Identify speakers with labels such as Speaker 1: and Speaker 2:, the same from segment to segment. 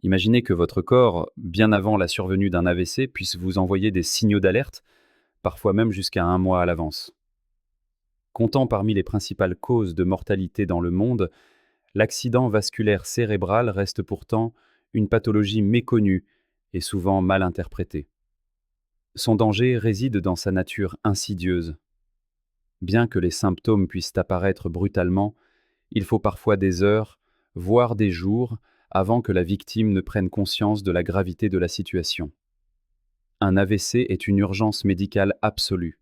Speaker 1: Imaginez que votre corps, bien avant la survenue d'un AVC, puisse vous envoyer des signaux d'alerte, parfois même jusqu'à un mois à l'avance. Comptant parmi les principales causes de mortalité dans le monde, l'accident vasculaire cérébral reste pourtant une pathologie méconnue et souvent mal interprétée. Son danger réside dans sa nature insidieuse. Bien que les symptômes puissent apparaître brutalement, il faut parfois des heures, voire des jours, avant que la victime ne prenne conscience de la gravité de la situation. Un AVC est une urgence médicale absolue.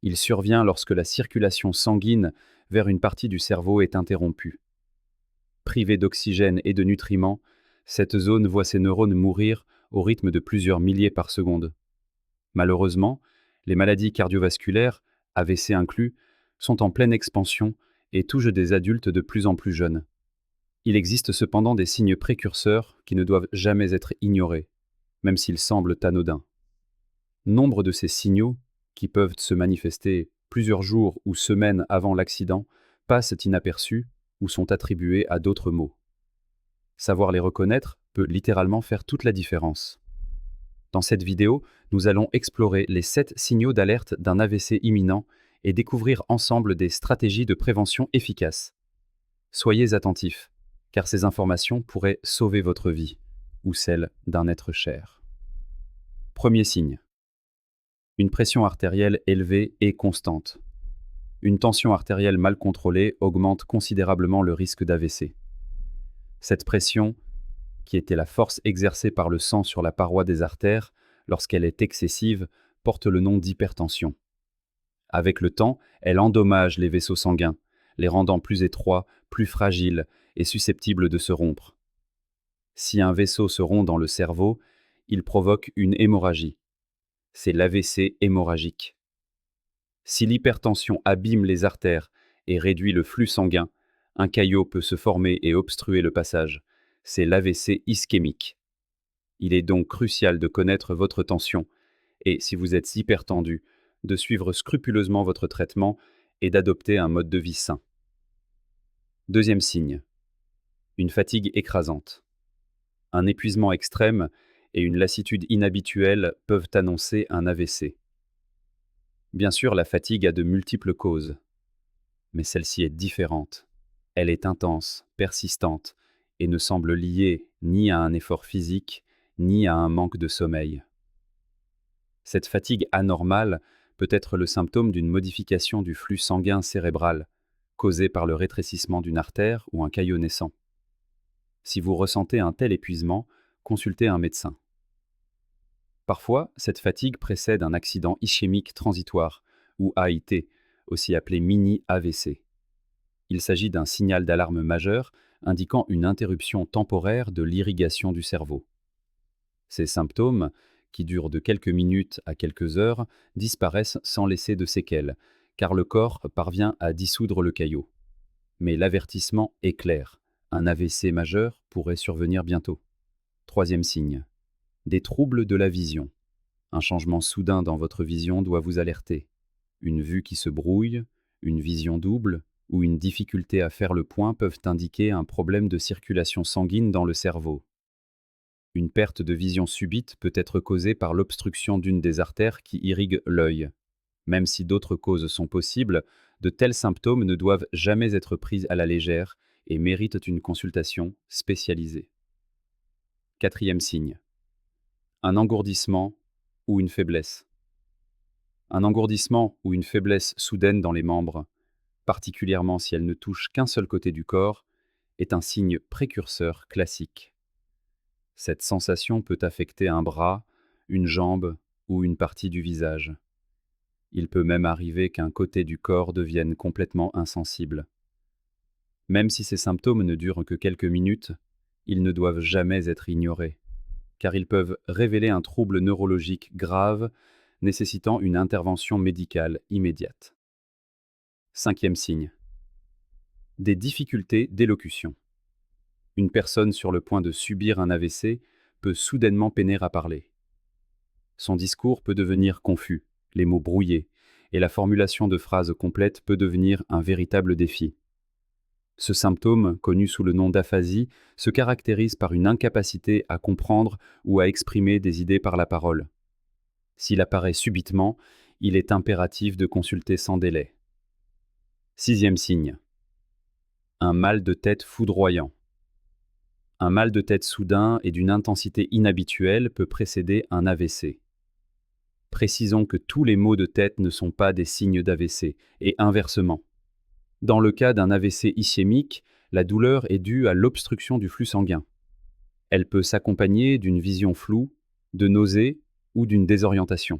Speaker 1: Il survient lorsque la circulation sanguine vers une partie du cerveau est interrompue. Privée d'oxygène et de nutriments, cette zone voit ses neurones mourir au rythme de plusieurs milliers par seconde. Malheureusement, les maladies cardiovasculaires, AVC inclus, sont en pleine expansion et touchent des adultes de plus en plus jeunes. Il existe cependant des signes précurseurs qui ne doivent jamais être ignorés, même s'ils semblent anodins. Nombre de ces signaux, qui peuvent se manifester plusieurs jours ou semaines avant l'accident, passent inaperçus ou sont attribués à d'autres maux. Savoir les reconnaître peut littéralement faire toute la différence. Dans cette vidéo, nous allons explorer les 7 signaux d'alerte d'un AVC imminent et découvrir ensemble des stratégies de prévention efficaces. Soyez attentifs, car ces informations pourraient sauver votre vie ou celle d'un être cher. Premier signe. Une pression artérielle élevée et constante. Une tension artérielle mal contrôlée augmente considérablement le risque d'AVC. Cette pression, qui était la force exercée par le sang sur la paroi des artères lorsqu'elle est excessive, porte le nom d'hypertension. Avec le temps, elle endommage les vaisseaux sanguins, les rendant plus étroits, plus fragiles et susceptibles de se rompre. Si un vaisseau se rompt dans le cerveau, il provoque une hémorragie. C'est l'AVC hémorragique. Si l'hypertension abîme les artères et réduit le flux sanguin, un caillot peut se former et obstruer le passage. C'est l'AVC ischémique. Il est donc crucial de connaître votre tension et, si vous êtes hypertendu, de suivre scrupuleusement votre traitement et d'adopter un mode de vie sain. Deuxième signe. Une fatigue écrasante. Un épuisement extrême et une lassitude inhabituelle peuvent annoncer un AVC. Bien sûr, la fatigue a de multiples causes, mais celle-ci est différente. Elle est intense, persistante, et ne semble liée ni à un effort physique, ni à un manque de sommeil. Cette fatigue anormale peut être le symptôme d'une modification du flux sanguin cérébral, causée par le rétrécissement d'une artère ou un caillot naissant. Si vous ressentez un tel épuisement, consultez un médecin. Parfois, cette fatigue précède un accident ischémique transitoire, ou AIT, aussi appelé mini-AVC. Il s'agit d'un signal d'alarme majeur indiquant une interruption temporaire de l'irrigation du cerveau. Ces symptômes, qui durent de quelques minutes à quelques heures, disparaissent sans laisser de séquelles, car le corps parvient à dissoudre le caillot. Mais l'avertissement est clair, un AVC majeur pourrait survenir bientôt. Troisième signe. Des troubles de la vision. Un changement soudain dans votre vision doit vous alerter. Une vue qui se brouille, une vision double ou une difficulté à faire le point peuvent indiquer un problème de circulation sanguine dans le cerveau. Une perte de vision subite peut être causée par l'obstruction d'une des artères qui irriguent l'œil. Même si d'autres causes sont possibles, de tels symptômes ne doivent jamais être pris à la légère et méritent une consultation spécialisée. Quatrième signe. Un engourdissement ou une faiblesse. Un engourdissement ou une faiblesse soudaine dans les membres, particulièrement si elle ne touche qu'un seul côté du corps, est un signe précurseur classique. Cette sensation peut affecter un bras, une jambe ou une partie du visage. Il peut même arriver qu'un côté du corps devienne complètement insensible. Même si ces symptômes ne durent que quelques minutes, ils ne doivent jamais être ignorés, car ils peuvent révéler un trouble neurologique grave nécessitant une intervention médicale immédiate. Cinquième signe. Des difficultés d'élocution. Une personne sur le point de subir un AVC peut soudainement peiner à parler. Son discours peut devenir confus, les mots brouillés, et la formulation de phrases complètes peut devenir un véritable défi. Ce symptôme, connu sous le nom d'aphasie, se caractérise par une incapacité à comprendre ou à exprimer des idées par la parole. S'il apparaît subitement, il est impératif de consulter sans délai. Sixième signe. Un mal de tête foudroyant. Un mal de tête soudain et d'une intensité inhabituelle peut précéder un AVC. Précisons que tous les maux de tête ne sont pas des signes d'AVC, et inversement. Dans le cas d'un AVC ischémique, la douleur est due à l'obstruction du flux sanguin. Elle peut s'accompagner d'une vision floue, de nausées ou d'une désorientation.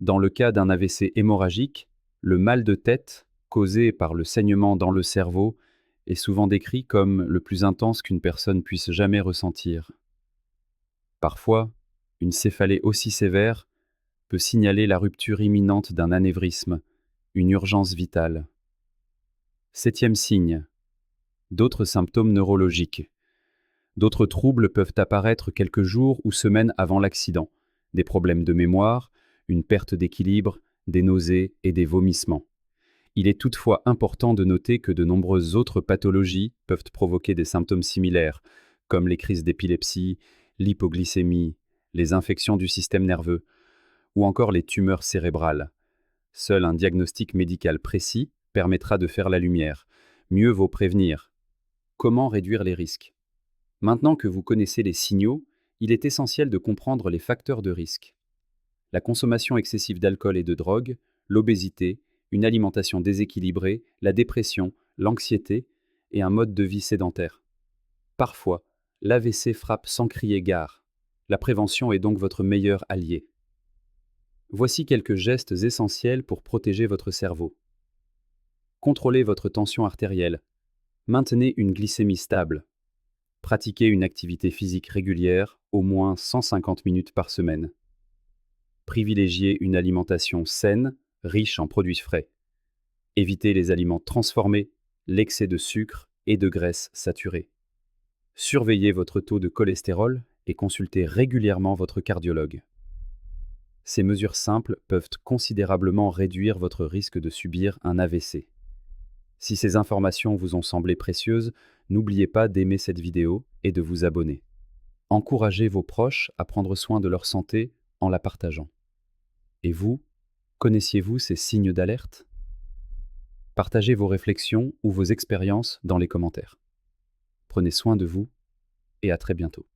Speaker 1: Dans le cas d'un AVC hémorragique, le mal de tête, causé par le saignement dans le cerveau, est souvent décrit comme le plus intense qu'une personne puisse jamais ressentir. Parfois, une céphalée aussi sévère peut signaler la rupture imminente d'un anévrisme, une urgence vitale. Septième signe. D'autres symptômes neurologiques. D'autres troubles peuvent apparaître quelques jours ou semaines avant l'accident. Des problèmes de mémoire, une perte d'équilibre, des nausées et des vomissements. Il est toutefois important de noter que de nombreuses autres pathologies peuvent provoquer des symptômes similaires, comme les crises d'épilepsie, l'hypoglycémie, les infections du système nerveux, ou encore les tumeurs cérébrales. Seul un diagnostic médical précis permettra de faire la lumière. Mieux vaut prévenir. Comment réduire les risques? Maintenant que vous connaissez les signaux, il est essentiel de comprendre les facteurs de risque. La consommation excessive d'alcool et de drogue, l'obésité, une alimentation déséquilibrée, la dépression, l'anxiété et un mode de vie sédentaire. Parfois, l'AVC frappe sans crier gare. La prévention est donc votre meilleur allié. Voici quelques gestes essentiels pour protéger votre cerveau. Contrôlez votre tension artérielle. Maintenez une glycémie stable. Pratiquez une activité physique régulière, au moins 150 minutes par semaine. Privilégiez une alimentation saine, riche en produits frais. Évitez les aliments transformés, l'excès de sucre et de graisses saturées. Surveillez votre taux de cholestérol et consultez régulièrement votre cardiologue. Ces mesures simples peuvent considérablement réduire votre risque de subir un AVC. Si ces informations vous ont semblé précieuses, n'oubliez pas d'aimer cette vidéo et de vous abonner. Encouragez vos proches à prendre soin de leur santé en la partageant. Et vous, connaissiez-vous ces signes d'alerte? Partagez vos réflexions ou vos expériences dans les commentaires. Prenez soin de vous et à très bientôt.